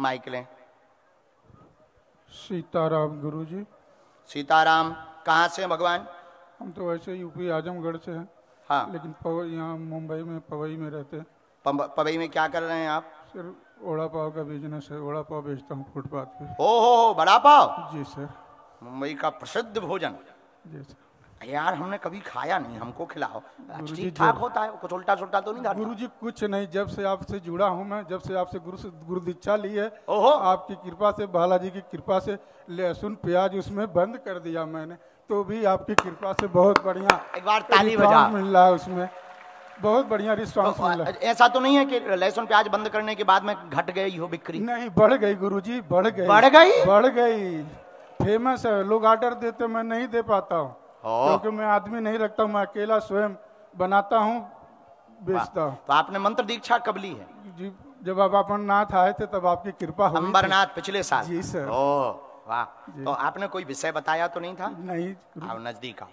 Mic लें। सीताराम गुरुजी। सीताराम। कहाँ से हैं भगवान? हम तो वैसे यूपी आजमगढ़ से हैं। हाँ। लेकिन यहाँ मुंबई में पवई में रहते हैं। पवई में क्या कर रहे हैं आप? सर वड़ा पाव का बिजनेस है, वड़ा पाव बेचता हूँ फुटपाथ पे। हो बड़ा पाव। जी सर। मुंबई का प्रसिद्ध भोजन। जी सर। यार हमने कभी खाया नहीं, हमको खिलाओ। गुरुजी ठीक ठाक होता है, कुछ उल्टा सुल्टा तो नहीं डालता? गुरुजी कुछ नहीं, जब से आपसे जुड़ा हूँ मैं, जब से आपसे गुरु दीक्षा ली है, ओहो। आपकी कृपा से, बालाजी की कृपा से लहसुन प्याज उसमें बंद कर दिया मैंने, तो भी आपकी कृपा से बहुत बढ़िया एक बार ताली बजा। मिल रहा है, उसमें बहुत बढ़िया रिस्पॉन्स मिल रहा है। ऐसा तो नहीं है कि लहसुन प्याज बंद करने के बाद में घट गई हो बिक्री? नहीं, बढ़ गई गुरुजी, बढ़ गई। बढ़ गई? बढ़ गई। फेमस है, लोग ऑर्डर देते, मैं नहीं दे पाता हूँ क्योंकि मैं आदमी नहीं रखता हूँ, मैं अकेला स्वयं बनाता हूँ, बेचता हूँ। तो आपने मंत्र दीक्षा कब ली है? जी, जब आप अमरनाथ आए थे तब आपकी कृपा हुई। अंबरनाथ पिछले साल? जी सर। ओह वाह। तो आपने कोई विषय बताया तो नहीं था? नहीं। आओ नजदीक आओ।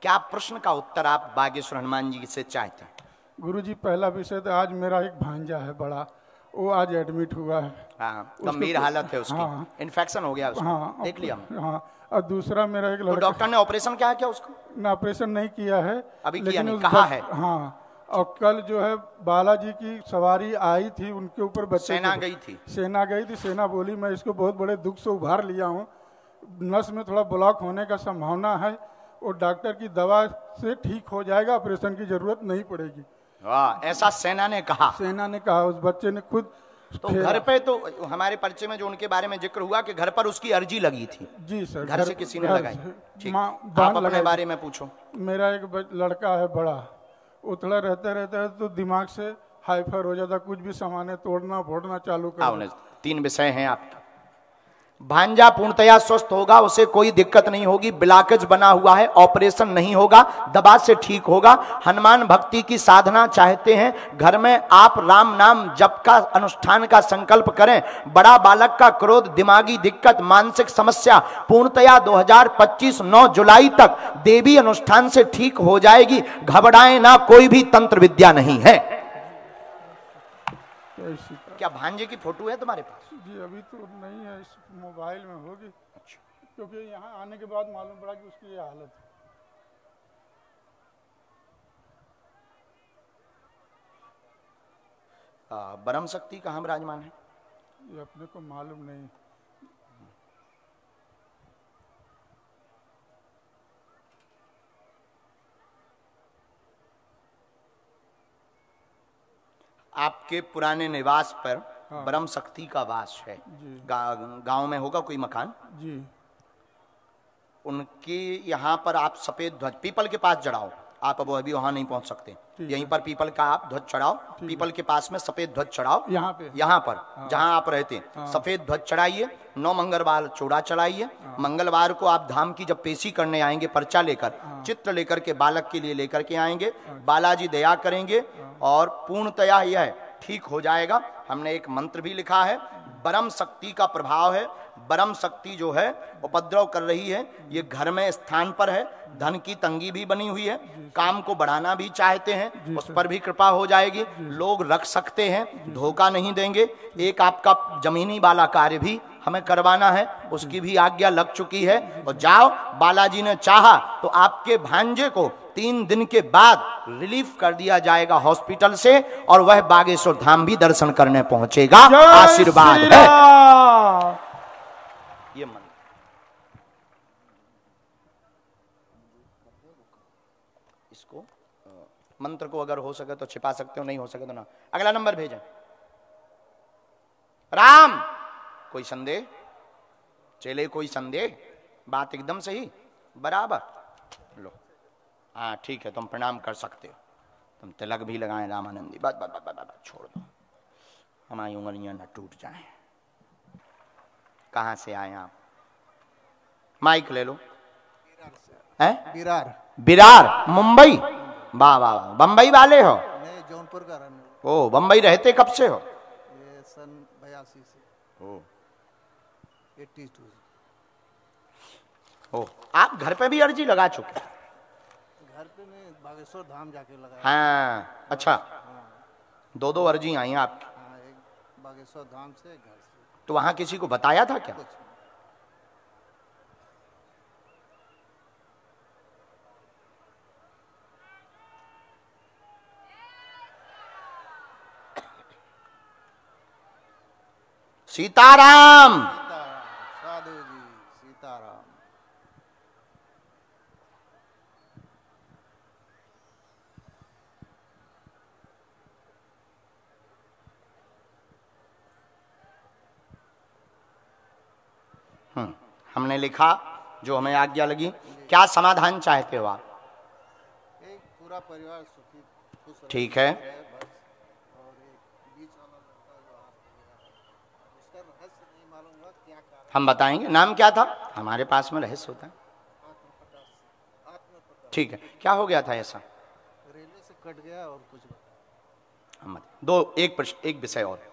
क्या प्रश्न का उत्तर आप बागेश्वर हनुमान जी से चाहते हैं? गुरुजी पहला विषय तो, आज मेरा एक भांजा है बड़ा, वो आज एडमिट हुआ है। हाँ, गंभीर हालत है उसकी। हाँ, इन्फेक्शन हो गया उसको। हाँ, देख लिया। हाँ। और दूसरा मेरा एक तो लड़का। डॉक्टर ने ऑपरेशन क्या किया उसको? ना ऑपरेशन नहीं किया है अभी, लेकिन किया नहीं, उस कहा है। हाँ। और कल जो है बालाजी की सवारी आई थी, उनके ऊपर बच्चे सेना गई थी। सेना गई थी। सेना बोली मैं इसको बहुत बड़े दुख से उभार लिया हूँ, नस में थोड़ा ब्लॉक होने का संभावना है, और डॉक्टर की दवा से ठीक हो जाएगा, ऑपरेशन की जरूरत नहीं पड़ेगी। वाह, ऐसा सेना ने कहा? सेना ने कहा। उस बच्चे ने खुद तो घर पे, तो हमारे परिचय में जो उनके बारे में जिक्र हुआ कि घर पर उसकी अर्जी लगी थी। जी सर। घर से किसी ने लगाई? ठीक। आप अपने बारे में पूछो। मेरा एक लड़का है बड़ा, उथड़ा रहता है तो दिमाग से हाइपर हो जाता, कुछ भी सामान तोड़ना फोड़ना चालू कर। 3 विषय हैं आपके। भांजा पूर्णतया स्वस्थ होगा, उसे कोई दिक्कत नहीं होगी, ब्लॉकेज बना हुआ है, ऑपरेशन नहीं होगा, दवा से ठीक होगा। हनुमान भक्ति की साधना चाहते हैं, घर में आप राम नाम जप का अनुष्ठान का संकल्प करें। बड़ा बालक का क्रोध, दिमागी दिक्कत, मानसिक समस्या पूर्णतया 2025 9 जुलाई तक देवी अनुष्ठान से ठीक हो जाएगी। घबराएं ना, कोई भी तंत्र विद्या नहीं है। क्या भांजे की फोटो है तुम्हारे पास? जी अभी तो नहीं है, इस मोबाइल में होगी। अच्छा। क्योंकि यहाँ आने के बाद मालूम पड़ा कि उसकी ये हालत है। ब्रह्म शक्ति कहाँ विराजमान है? ये अपने को मालूम नहीं। आपके पुराने निवास पर ब्रह्म शक्ति का वास है। गांव में होगा कोई मकान जी। उनके यहाँ पर आप सफेद ध्वज पीपल के पास जड़ाओ। आप अब अभी वहां नहीं पहुंच सकते, यहीं पर पीपल का आप ध्वज चढ़ाओ। पीपल के पास में सफेद ध्वज चढ़ाओ। यहाँ पर जहां आप रहते हैं सफेद ध्वज चढ़ाइए। 9 मंगलवार चौड़ा चढ़ाइए। मंगलवार को आप धाम की जब पेशी करने आएंगे, पर्चा लेकर, चित्र लेकर के बालक के लिए लेकर के आएंगे, बालाजी दया करेंगे और पूर्णतया यह ठीक हो जाएगा। हमने एक मंत्र भी लिखा है, ब्रह्म शक्ति का प्रभाव है। ब्रह्म शक्ति जो है उपद्रव कर रही है, ये घर में स्थान पर है, धन की तंगी भी बनी हुई है, काम को बढ़ाना भी चाहते हैं, उस पर भी कृपा हो जाएगी। लोग रख सकते हैं, धोखा नहीं देंगे। एक आपका जमीनी वाला कार्य भी हमें करवाना है, उसकी भी आज्ञा लग चुकी है। और जाओ, बालाजी ने चाहा तो आपके भांजे को 3 दिन के बाद रिलीफ कर दिया जाएगा हॉस्पिटल से, और वह बागेश्वर धाम भी दर्शन करने पहुंचेगा। आशीर्वाद है ये। मन इसको मंत्र को अगर हो सके तो छिपा सकते हो, नहीं हो सके तो ना। अगला नंबर भेजें। राम, कोई संदेह? चले कोई संदेह? बात एकदम सही, बराबर। लो, हाँ ठीक है, तुम प्रणाम कर सकते हो। तुम तिलक भी लगाएं रामानंदी। बस बस बस बस छोड़ दो, हमारी उंगलियां न टूट जाएं। कहाँ से आए आप? माइक ले लो। हैं? बिरार। बिरार मुंबई? वाह वाह वाह। बम्बई वाले हो? नहीं, जौनपुर का रहने। ओ, बम्बई रहते कब से हो? ये सन 82 से। ओ 82। ओ, आप घर पे भी अर्जी लगा चुके? घर पे मैं बागेश्वर धाम जाके लगाया। हाँ अच्छा। 2 अर्जी आई हैं आपकी। हाँ, एक बागेश्वर धाम से, घर से। तो वहां किसी को बताया था क्या? सीताराम। साधु जी सीताराम। हमने लिखा जो हमें आज्ञा लगी। क्या समाधान चाहते हो आप? एक पूरा परिवार सुखी खुश रहे। ठीक है, बस। और एक बीच वाला लड़का जो आप उसका रहस्य नहीं मालूम हुआ क्या कारण। हम बताएंगे। नाम क्या था? हमारे पास में रहस्य होता है। ठीक है, क्या हो गया था ऐसा? रेलवे से कट गया और कुछ हम दो एक प्रश्न, एक विषय और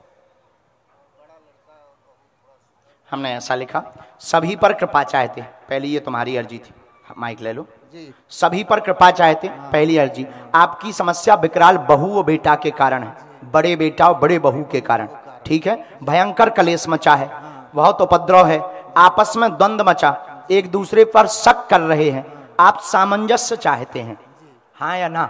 हमने ऐसा लिखा, सभी पर कृपा चाहते। पहली ये तुम्हारी अर्जी थी, माइक ले लो जी। सभी पर कृपा चाहते। पहली अर्जी, आपकी समस्या विकराल बहू और बेटा के कारण है, बड़े बेटा और बड़े बहू के कारण। ठीक है, भयंकर कलेश मचा है, बहुत उपद्रव है, आपस में द्वंद्व मचा, एक दूसरे पर शक कर रहे हैं। आप सामंजस्य चाहते हैं, हाँ या ना?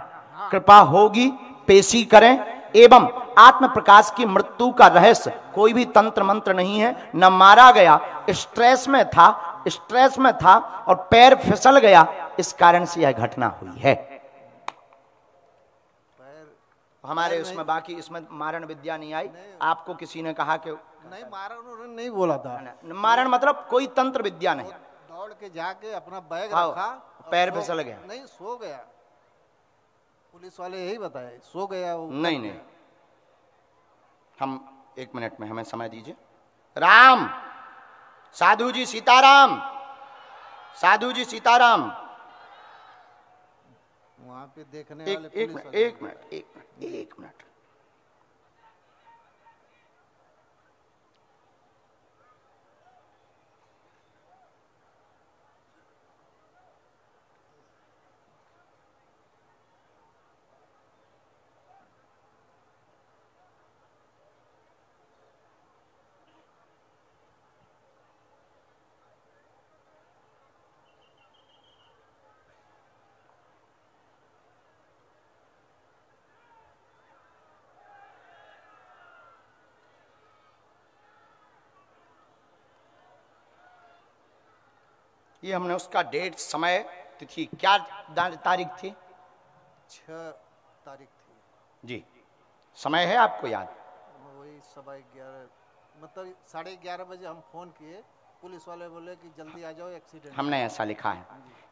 कृपा होगी, पेशी करें। एवं आत्म प्रकाश की मृत्यु का रहस्य कोई भी तंत्र मंत्र नहीं है, न मारा गया, स्ट्रेस में था और पैर फिसल गया, इस कारण से यह घटना हुई है। हमारे उसमें बाकी इसमें मारण विद्या नहीं आई। आपको किसी ने कहा कि नहीं मारा, उन्होंने नहीं बोला था। मारण मतलब कोई तंत्र विद्या नहीं। दौड़ के जाके अपना बैग हाँ, रखा, पैर फिसल गया। नहीं सो गया, पुलिस वाले यही बताए, सो गया वो। नहीं, हम 1 मिनट में, हमें समय दीजिए। राम, साधु जी सीताराम, साधु जी सीताराम। वहां पे देखने एक वाले एक मिनट, एक मिनट, एक मिनट, एक मिनट। ये हमने उसका डेट, समय, तिथि, क्या तारीख थी? 6 तारीख थी जी। समय है आपको याद? वही 11:15, मतलब 11:30 बजे हम फोन किए, पुलिस वाले बोले कि जल्दी आ जाओ, एक्सीडेंट। हमने ऐसा लिखा है,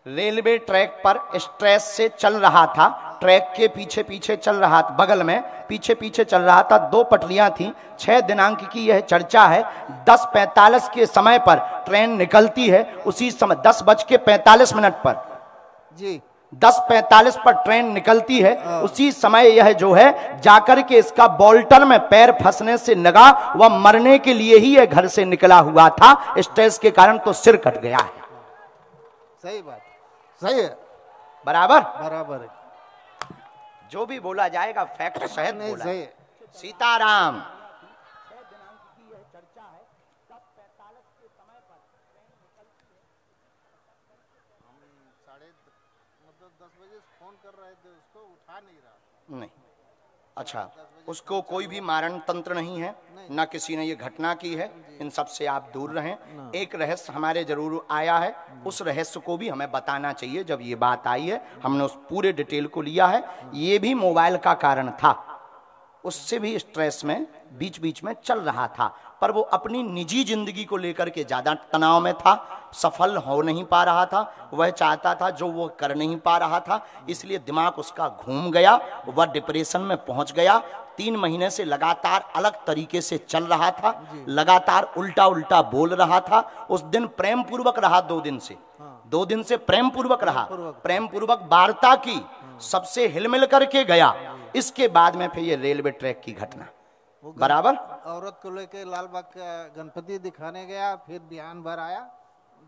रेलवे ट्रैक पर स्ट्रेस से चल रहा था, ट्रैक के पीछे पीछे चल रहा था, बगल में पीछे पीछे चल रहा था, 2 पटरियां थी। 6 दिनांक की यह चर्चा है। 10:45 के समय पर ट्रेन निकलती है, उसी समय 10:45 पर जी 10:45 पर ट्रेन निकलती है, उसी समय यह जो है जाकर के इसका बोल्टन में पैर फंसने से लगा, वह मरने के लिए ही यह घर से निकला हुआ था, स्ट्रेस के कारण तो सिर कट गया है। सही बात, सही है, बराबर बराबर है। जो भी बोला जाएगा फैक्ट सहित नहीं बोला। सही है। सीताराम। मतलब 10 बजे फोन कर रहे थे, उसको उठा नहीं रहा। नहीं, अच्छा, उसको कोई भी मारण तंत्र नहीं है, ना किसी ने ये घटना की है, इन सब से आप दूर रहें। एक रहस्य हमारे जरूर आया है, उस रहस्य को भी हमें बताना चाहिए। जब ये बात आई है, हमने उस पूरे डिटेल को लिया है। ये भी मोबाइल का कारण था, उससे भी स्ट्रेस में बीच बीच में चल रहा था, पर वो अपनी निजी जिंदगी को लेकर के ज्यादा तनाव में था, सफल हो नहीं पा रहा था, वह चाहता था जो वो कर नहीं पा रहा था, इसलिए दिमाग उसका घूम गया, वह डिप्रेशन में पहुंच गया। 3 महीने से लगातार अलग तरीके से चल रहा था, लगातार उल्टा उल्टा बोल रहा था। उस दिन प्रेम पूर्वक रहा, 2 दिन से 2 दिन से प्रेम पूर्वक रहा, प्रेम पूर्वक वार्ता की, सबसे हिलमिल करके गया। इसके बाद में फिर ये रेलवे ट्रैक की घटना, बराबर। औरत को लेके लालबाग का गणपति दिखाने गया, फिर बिहान भर आया,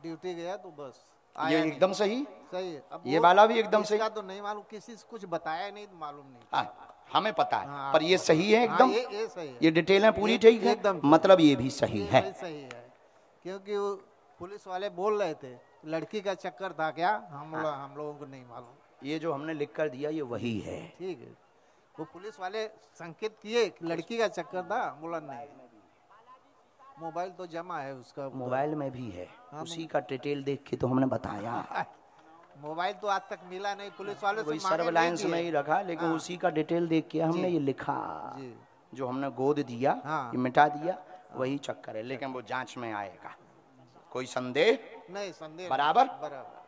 ड्यूटी गया, तो बस ये एकदम सही, सही है। अब ये वाला भी एकदम सही। इसका तो नहीं मालूम, किसी से कुछ बताया नहीं, मालूम नहीं। हमें पता है, हाँ, पर ये सही है एकदम? ये सही है, ये डिटेलें पूरी ठीक है एकदम मतलब ये भी सही है। सही है, क्योंकि वो पुलिस वाले बोल रहे थे लड़की का चक्कर था क्या, हम लोगों को नहीं मालूम। ये जो हमने लिख कर दिया ये वही है। ठीक है, वो पुलिस वाले संकेत किए कि लड़की का चक्कर था, बोला नहीं। मोबाइल तो जमा है उसका, मोबाइल में भी है, हाँ, उसी का डिटेल देख के तो हमने बताया। मोबाइल तो आज तक मिला नहीं, पुलिस वाले वही से मांगे सर्विलांस नहीं में दिए। ही रखा, लेकिन हाँ। उसी का डिटेल देख के हमने ये लिखा, जी जो हमने गोद दिया हाँ। ये मिटा दिया, वही चक्कर है। लेकिन वो जांच में आएगा, कोई संदेह नहीं, संदेह बराबर। बराबर।